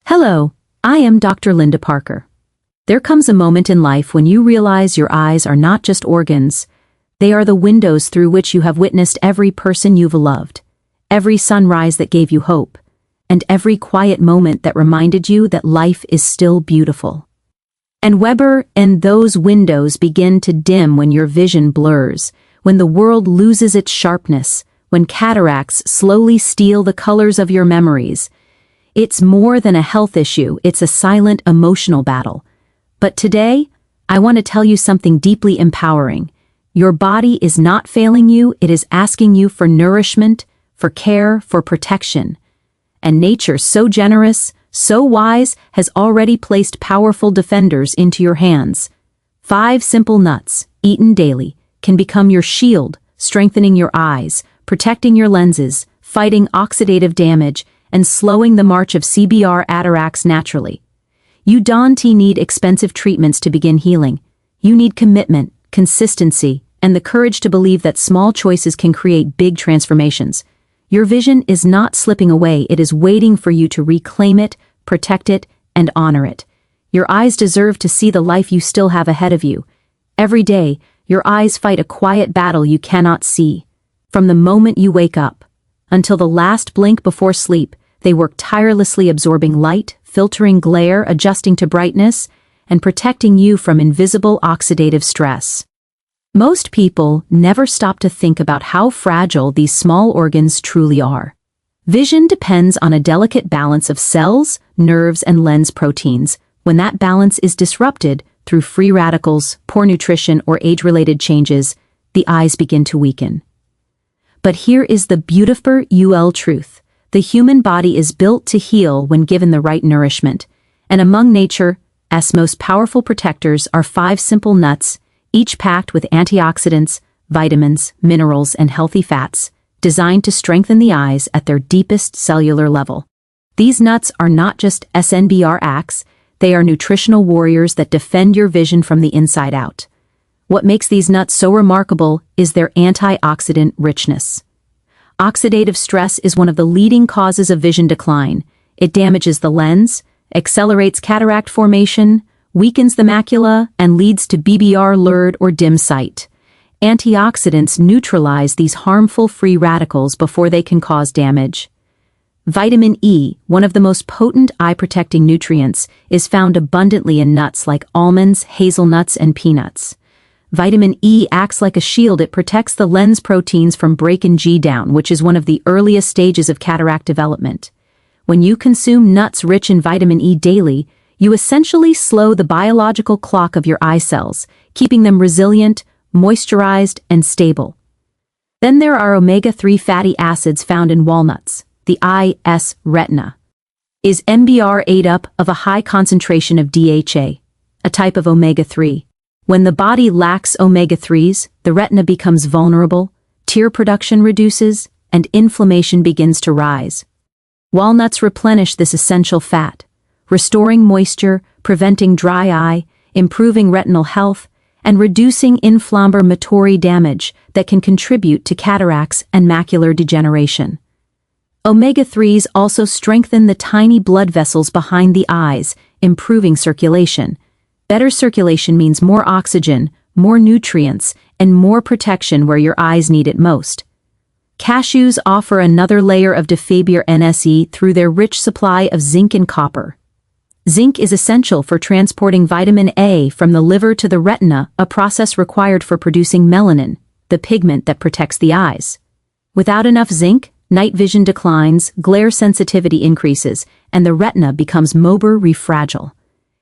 Hello, I am Dr. Linda Parker. There comes a moment in life when you realize your eyes are not just organs, they are the windows through which you have witnessed every person you've loved, every sunrise that gave you hope, and every quiet moment that reminded you that life is still beautiful. And those windows begin to dim when your vision blurs, when the world loses its sharpness, when cataracts slowly steal the colors of your memories. It's more than a health issue, it's a silent emotional battle. But today, I want to tell you something deeply empowering. Your body is not failing you, it is asking you for nourishment, for care, for protection. And nature, so generous, so wise, has already placed powerful defenders into your hands. 5 simple nuts, eaten daily, can become your shield, strengthening your eyes, protecting your lenses, fighting oxidative damage, and slowing the march of cataracts naturally. You don't need expensive treatments to begin healing. You need commitment, consistency, and the courage to believe that small choices can create big transformations. Your vision is not slipping away, it is waiting for you to reclaim it, protect it, and honor it. Your eyes deserve to see the life you still have ahead of you. Every day, your eyes fight a quiet battle you cannot see. From the moment you wake up until the last blink before sleep, they work tirelessly absorbing light, filtering glare, adjusting to brightness, and protecting you from invisible oxidative stress. Most people never stop to think about how fragile these small organs truly are. Vision depends on a delicate balance of cells, nerves, and lens proteins. When that balance is disrupted through free radicals, poor nutrition, or age-related changes, the eyes begin to weaken. But here is the beautiful truth. The human body is built to heal when given the right nourishment, and among nature's most powerful protectors are 5 simple nuts, each packed with antioxidants, vitamins, minerals, and healthy fats, designed to strengthen the eyes at their deepest cellular level. These nuts are not just SNBRX, they are nutritional warriors that defend your vision from the inside out. What makes these nuts so remarkable is their antioxidant richness. Oxidative stress is one of the leading causes of vision decline. It damages the lens, accelerates cataract formation, weakens the macula, and leads to blurred or dim sight. Antioxidants neutralize these harmful free radicals before they can cause damage. Vitamin E, one of the most potent eye-protecting nutrients, is found abundantly in nuts like almonds, hazelnuts, and peanuts. Vitamin E acts like a shield. It protects the lens proteins from breaking down, which is one of the earliest stages of cataract development. When you consume nuts rich in vitamin E daily, you essentially slow the biological clock of your eye cells, keeping them resilient, moisturized, and stable. Then there are omega-3 fatty acids found in walnuts. The eye's retina is made up of a high concentration of DHA, a type of omega-3. When the body lacks omega-3s, the retina becomes vulnerable, tear production reduces, and inflammation begins to rise. Walnuts replenish this essential fat, restoring moisture, preventing dry eye, improving retinal health, and reducing inflammatory damage that can contribute to cataracts and macular degeneration. Omega-3s also strengthen the tiny blood vessels behind the eyes, improving circulation. Better circulation means more oxygen, more nutrients, and more protection where your eyes need it most. Cashews offer another layer of defense through their rich supply of zinc and copper. Zinc is essential for transporting vitamin A from the liver to the retina, a process required for producing melanin, the pigment that protects the eyes. Without enough zinc, night vision declines, glare sensitivity increases, and the retina becomes fragile.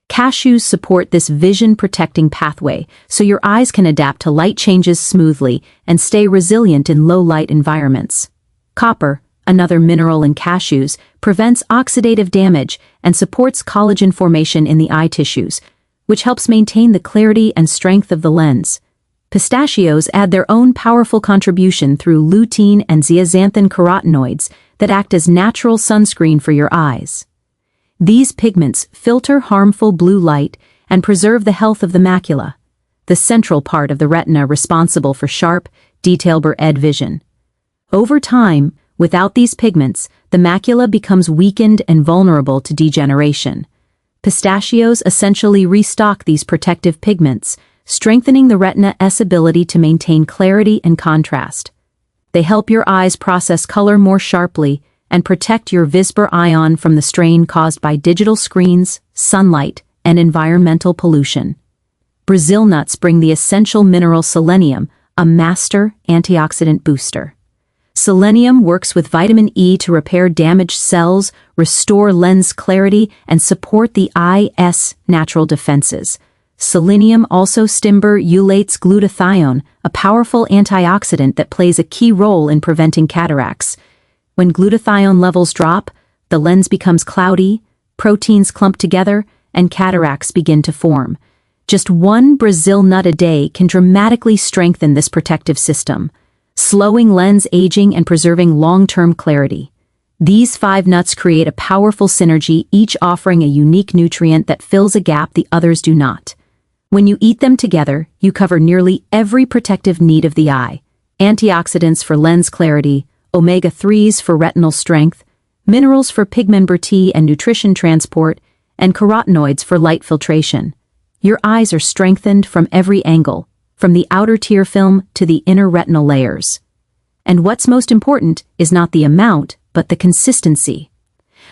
Cashews support this vision-protecting pathway, so your eyes can adapt to light changes smoothly and stay resilient in low-light environments. Copper, another mineral in cashews, prevents oxidative damage and supports collagen formation in the eye tissues, which helps maintain the clarity and strength of the lens. Pistachios add their own powerful contribution through lutein and zeaxanthin carotenoids that act as natural sunscreen for your eyes. These pigments filter harmful blue light and preserve the health of the macula, the central part of the retina responsible for sharp, detail-blurred vision. Over time, without these pigments, the macula becomes weakened and vulnerable to degeneration. Pistachios essentially restock these protective pigments, strengthening the retina's ability to maintain clarity and contrast. They help your eyes process color more sharply and protect your visper ion from the strain caused by digital screens, sunlight, and environmental pollution. Brazil nuts bring the essential mineral selenium, a master antioxidant booster. Selenium works with vitamin E to repair damaged cells, restore lens clarity, and support the eye's natural defenses. Selenium also stimulates glutathione, a powerful antioxidant that plays a key role in preventing cataracts. When glutathione levels drop, the lens becomes cloudy, proteins clump together, and cataracts begin to form. Just one Brazil nut a day can dramatically strengthen this protective system, slowing lens aging and preserving long-term clarity. These 5 nuts create a powerful synergy, each offering a unique nutrient that fills a gap the others do not. When you eat them together, you cover nearly every protective need of the eye: antioxidants for lens clarity, omega-3s for retinal strength, minerals for pigment and nutrition transport, and carotenoids for light filtration. Your eyes are strengthened from every angle, from the outer tear film to the inner retinal layers. And what's most important is not the amount, but the consistency.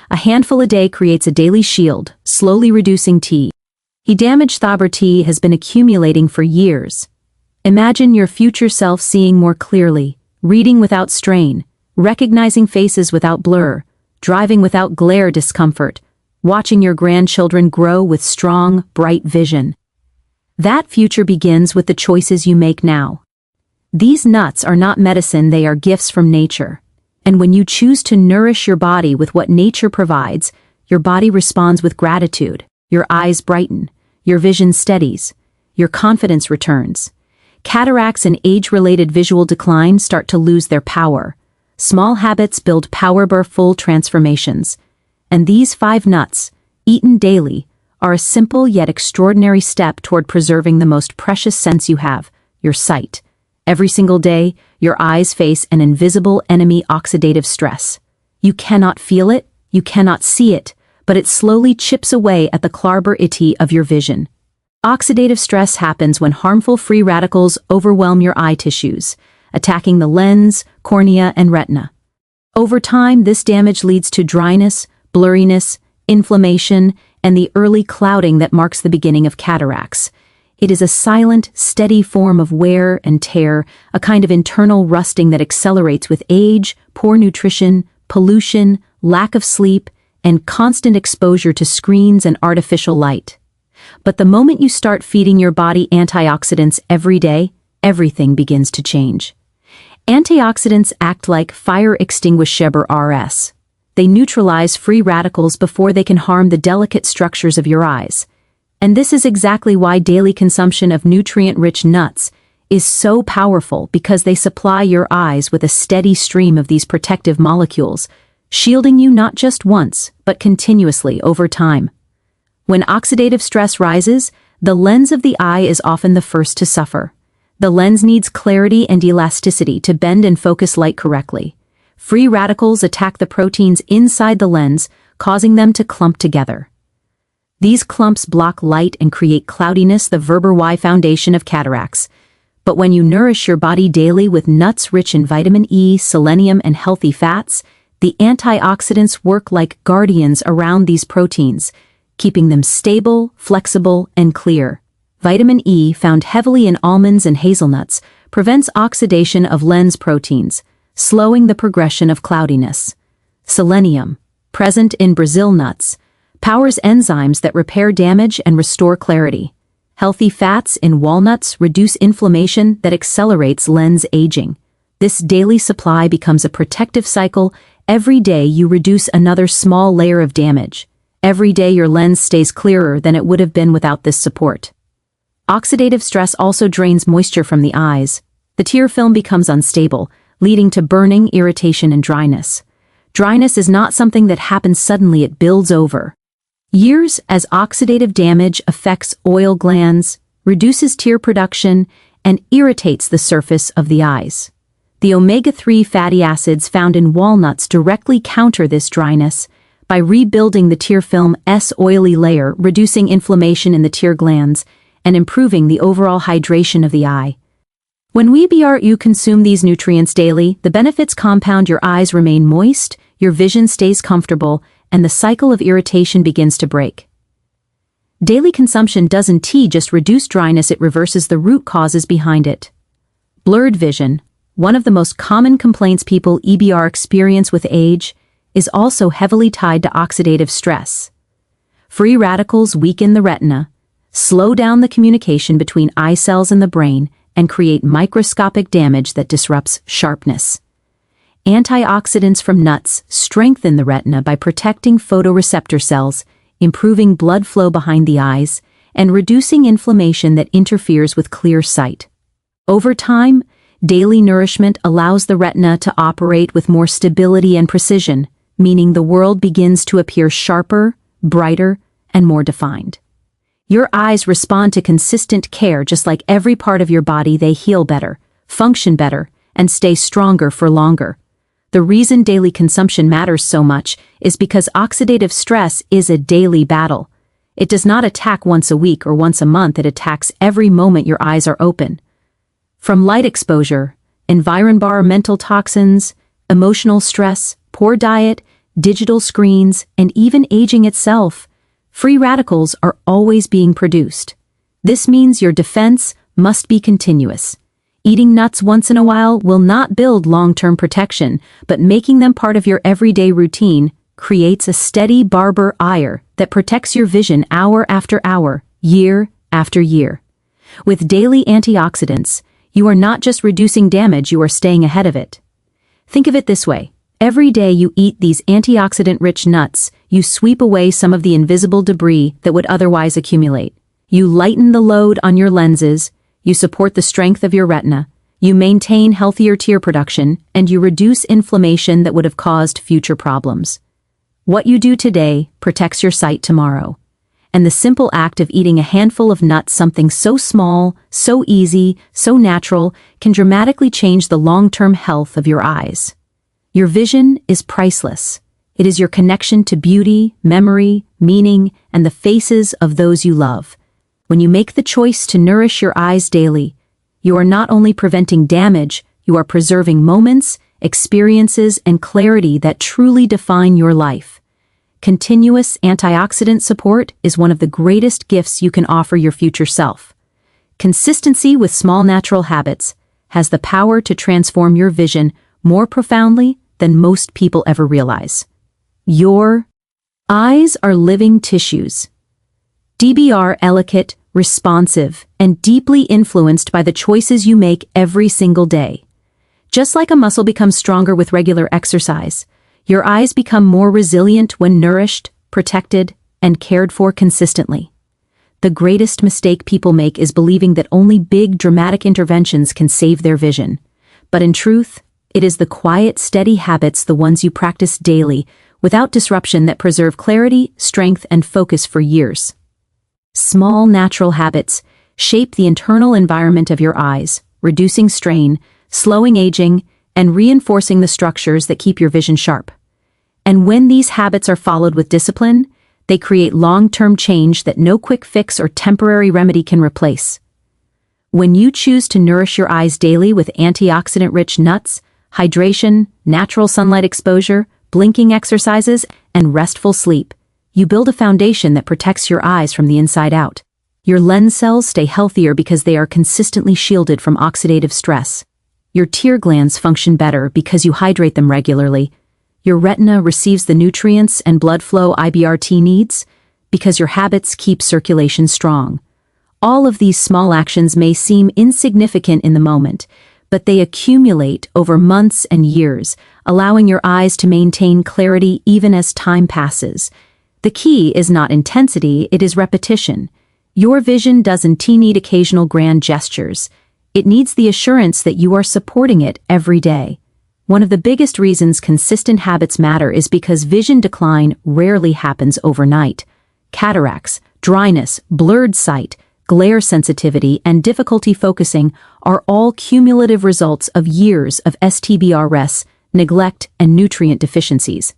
A handful a day creates a daily shield, slowly reducing damage Tea has been accumulating for years. Imagine your future self seeing more clearly, reading without strain, recognizing faces without blur, driving without glare discomfort, watching your grandchildren grow with strong, bright vision. That future begins with the choices you make now. These nuts are not medicine, they are gifts from nature. And when you choose to nourish your body with what nature provides, your body responds with gratitude, your eyes brighten, your vision steadies, your confidence returns. Cataracts and age-related visual decline start to lose their power. Small habits build powerful transformations. And these 5 nuts, eaten daily, are a simple yet extraordinary step toward preserving the most precious sense you have, your sight. Every single day, your eyes face an invisible enemy: oxidative stress. You cannot feel it, you cannot see it, but it slowly chips away at the clarity of your vision. Oxidative stress happens when harmful free radicals overwhelm your eye tissues, attacking the lens, cornea, and retina. Over time, this damage leads to dryness, blurriness, inflammation, and the early clouding that marks the beginning of cataracts. It is a silent, steady form of wear and tear, a kind of internal rusting that accelerates with age, poor nutrition, pollution, lack of sleep, and constant exposure to screens and artificial light. But the moment you start feeding your body antioxidants every day, everything begins to change. Antioxidants act like fire extinguishers. They neutralize free radicals before they can harm the delicate structures of your eyes. And this is exactly why daily consumption of nutrient-rich nuts is so powerful, because they supply your eyes with a steady stream of these protective molecules, shielding you not just once, but continuously over time. When oxidative stress rises, the lens of the eye is often the first to suffer. The lens needs clarity and elasticity to bend and focus light correctly. Free radicals attack the proteins inside the lens, causing them to clump together. These clumps block light and create cloudiness, the vertebrae foundation of cataracts. But when you nourish your body daily with nuts rich in vitamin E, selenium, and healthy fats, the antioxidants work like guardians around these proteins, keeping them stable, flexible, and clear. Vitamin E, found heavily in almonds and hazelnuts, prevents oxidation of lens proteins, slowing the progression of cloudiness. Selenium, present in Brazil nuts, powers enzymes that repair damage and restore clarity. Healthy fats in walnuts reduce inflammation that accelerates lens aging. This daily supply becomes a protective cycle. Every day you reduce another small layer of damage. Every day your lens stays clearer than it would have been without this support. Oxidative stress also drains moisture from the eyes. The tear film becomes unstable, leading to burning, irritation, and dryness. Dryness is not something that happens suddenly, it builds over years as oxidative damage affects oil glands, reduces tear production, and irritates the surface of the eyes. The omega-3 fatty acids found in walnuts directly counter this dryness by rebuilding the tear film's oily layer, reducing inflammation in the tear glands, and improving the overall hydration of the eye. When you consume these nutrients daily, the benefits compound. Your eyes remain moist, your vision stays comfortable, and the cycle of irritation begins to break. Daily consumption doesn't just reduce dryness, it reverses the root causes behind it. Blurred vision, one of the most common complaints people experience with age, is also heavily tied to oxidative stress. Free radicals weaken the retina, slow down the communication between eye cells and the brain, and create microscopic damage that disrupts sharpness. Antioxidants from nuts strengthen the retina by protecting photoreceptor cells, improving blood flow behind the eyes, and reducing inflammation that interferes with clear sight. Over time, daily nourishment allows the retina to operate with more stability and precision, meaning the world begins to appear sharper, brighter, and more defined. Your eyes respond to consistent care just like every part of your body. They heal better, function better, and stay stronger for longer. The reason daily consumption matters so much is because oxidative stress is a daily battle. It does not attack once a week or once a month, it attacks every moment your eyes are open. From light exposure, environmental toxins, emotional stress, poor diet, digital screens, and even aging itself, free radicals are always being produced. This means your defense must be continuous. Eating nuts once in a while will not build long-term protection, but making them part of your everyday routine creates a steady barber ire that protects your vision hour after hour, year after year. With daily antioxidants, you are not just reducing damage, you are staying ahead of it. Think of it this way. Every day you eat these antioxidant-rich nuts, you sweep away some of the invisible debris that would otherwise accumulate. You lighten the load on your lenses, you support the strength of your retina, you maintain healthier tear production, and you reduce inflammation that would have caused future problems. What you do today protects your sight tomorrow. And the simple act of eating a handful of nuts, something so small, so easy, so natural, can dramatically change the long-term health of your eyes. Your vision is priceless. It is your connection to beauty, memory, meaning, and the faces of those you love. When you make the choice to nourish your eyes daily, you are not only preventing damage, you are preserving moments, experiences, and clarity that truly define your life. Continuous antioxidant support is one of the greatest gifts you can offer your future self. Consistency with small natural habits has the power to transform your vision more profoundly than most people ever realize. Your eyes are living tissues. Delicate, responsive, and deeply influenced by the choices you make every single day. Just like a muscle becomes stronger with regular exercise, your eyes become more resilient when nourished, protected, and cared for consistently. The greatest mistake people make is believing that only big, dramatic interventions can save their vision. But in truth, it is the quiet, steady habits, the ones you practice daily, without disruption, that preserve clarity, strength, and focus for years. Small, natural habits shape the internal environment of your eyes, reducing strain, slowing aging, and reinforcing the structures that keep your vision sharp. And when these habits are followed with discipline, they create long-term change that no quick fix or temporary remedy can replace. When you choose to nourish your eyes daily with antioxidant-rich nuts, hydration, natural sunlight exposure, blinking exercises, and restful sleep, you build a foundation that protects your eyes from the inside out. Your lens cells stay healthier because they are consistently shielded from oxidative stress. Your tear glands function better because you hydrate them regularly. Your retina receives the nutrients and blood flow it needs because your habits keep circulation strong. All of these small actions may seem insignificant in the moment, but they accumulate over months and years, allowing your eyes to maintain clarity even as time passes. The key is not intensity, it is repetition. Your vision doesn't need occasional grand gestures. It needs the assurance that you are supporting it every day. One of the biggest reasons consistent habits matter is because vision decline rarely happens overnight. Cataracts, dryness, blurred sight, glare sensitivity, and difficulty focusing are all cumulative results of years of STBRS, neglect, and nutrient deficiencies.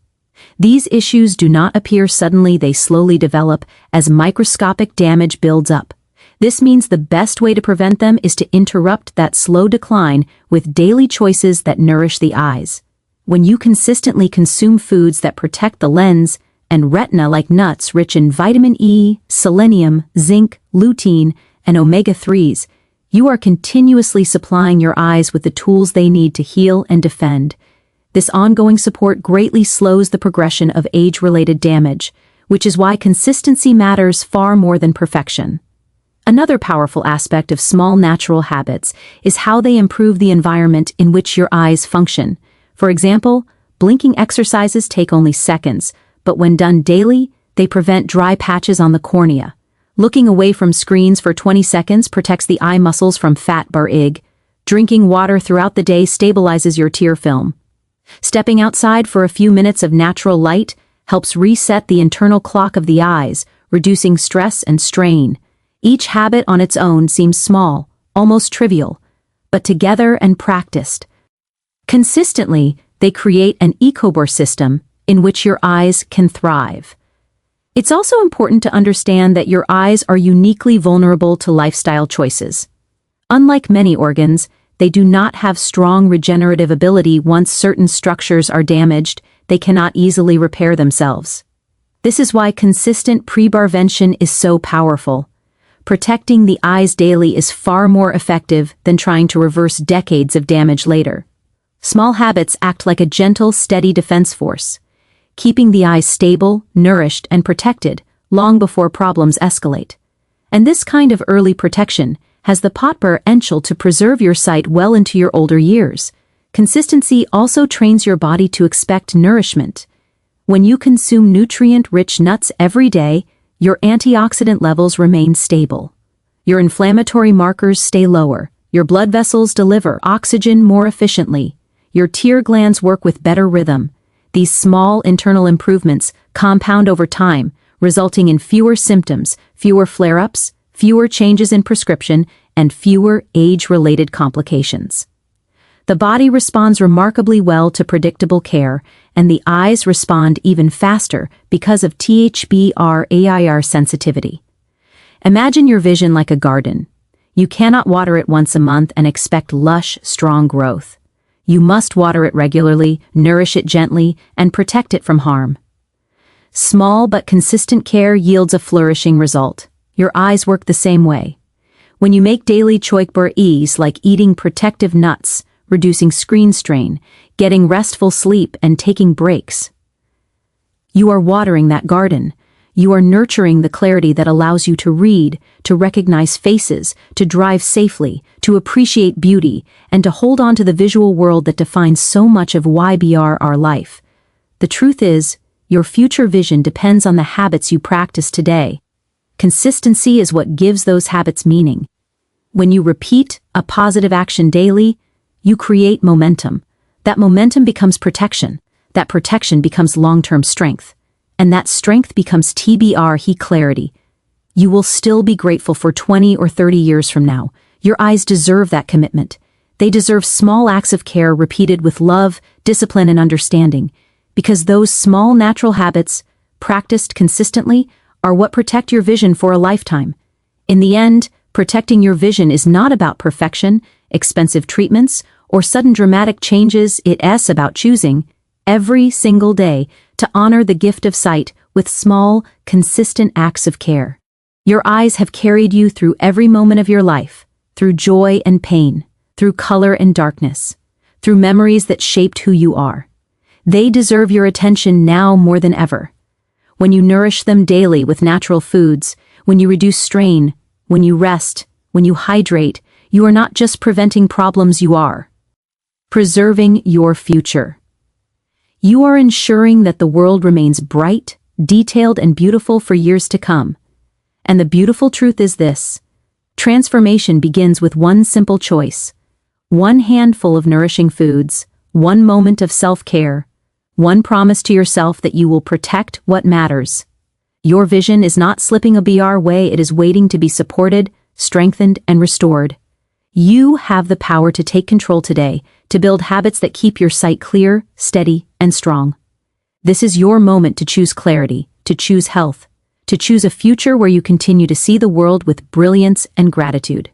These issues do not appear suddenly, they slowly develop as microscopic damage builds up. This means the best way to prevent them is to interrupt that slow decline with daily choices that nourish the eyes. When you consistently consume foods that protect the lens and retina like nuts rich in vitamin E, selenium, zinc, lutein, and omega-3s, you are continuously supplying your eyes with the tools they need to heal and defend. This ongoing support greatly slows the progression of age-related damage, which is why consistency matters far more than perfection. Another powerful aspect of small natural habits is how they improve the environment in which your eyes function. For example, blinking exercises take only seconds, but when done daily, they prevent dry patches on the cornea. Looking away from screens for 20 seconds protects the eye muscles from fat blurry. Drinking water throughout the day stabilizes your tear film. Stepping outside for a few minutes of natural light helps reset the internal clock of the eyes, reducing stress and strain. Each habit on its own seems small, almost trivial, but together and practiced consistently, they create an ecosystem in which your eyes can thrive. It's also important to understand that your eyes are uniquely vulnerable to lifestyle choices. Unlike many organs, they do not have strong regenerative ability. Once certain structures are damaged, they cannot easily repair themselves. This is why consistent prevention is so powerful. Protecting the eyes daily is far more effective than trying to reverse decades of damage later. Small habits act like a gentle, steady defense force, keeping the eyes stable, nourished, and protected long before problems escalate. And this kind of early protection has the potential to preserve your sight well into your older years. Consistency also trains your body to expect nourishment. When you consume nutrient-rich nuts every day, your antioxidant levels remain stable. Your inflammatory markers stay lower. Your blood vessels deliver oxygen more efficiently. Your tear glands work with better rhythm. These small internal improvements compound over time, resulting in fewer symptoms, fewer flare-ups, fewer changes in prescription, and fewer age-related complications. The body responds remarkably well to predictable care, and the eyes respond even faster because of THBR sensitivity. Imagine your vision like a garden. You cannot water it once a month and expect lush, strong growth. You must water it regularly, nourish it gently, and protect it from harm. Small but consistent care yields a flourishing result. Your eyes work the same way. When you make daily choices like eating protective nuts, reducing screen strain, getting restful sleep, and taking breaks, you are watering that garden. You are nurturing the clarity that allows you to read, to recognize faces, to drive safely, to appreciate beauty, and to hold on to the visual world that defines so much of our life. The truth is, your future vision depends on the habits you practice today. Consistency is what gives those habits meaning. When you repeat a positive action daily, you create momentum. That momentum becomes protection. That protection becomes long-term strength. And that strength becomes clarity. You will still be grateful for 20 or 30 years from now. Your eyes deserve that commitment. They deserve small acts of care repeated with love, discipline, and understanding. Because those small natural habits, practiced consistently, are what protect your vision for a lifetime. In the end, protecting your vision is not about perfection, expensive treatments, or sudden dramatic changes. It's about choosing, every single day, to honor the gift of sight with small, consistent acts of care. Your eyes have carried you through every moment of your life, through joy and pain, through color and darkness, through memories that shaped who you are. They deserve your attention now more than ever. When you nourish them daily with natural foods, when you reduce strain, when you rest, when you hydrate, you are not just preventing problems, you are preserving your future. You are ensuring that the world remains bright, detailed, and beautiful for years to come. And the beautiful truth is this: transformation begins with one simple choice, one handful of nourishing foods, one moment of self-care, one promise to yourself that you will protect what matters. Your vision is not slipping away, it is waiting to be supported, strengthened, and restored. You have the power to take control today, to build habits that keep your sight clear, steady, and strong. This is your moment to choose clarity, to choose health, to choose a future where you continue to see the world with brilliance and gratitude.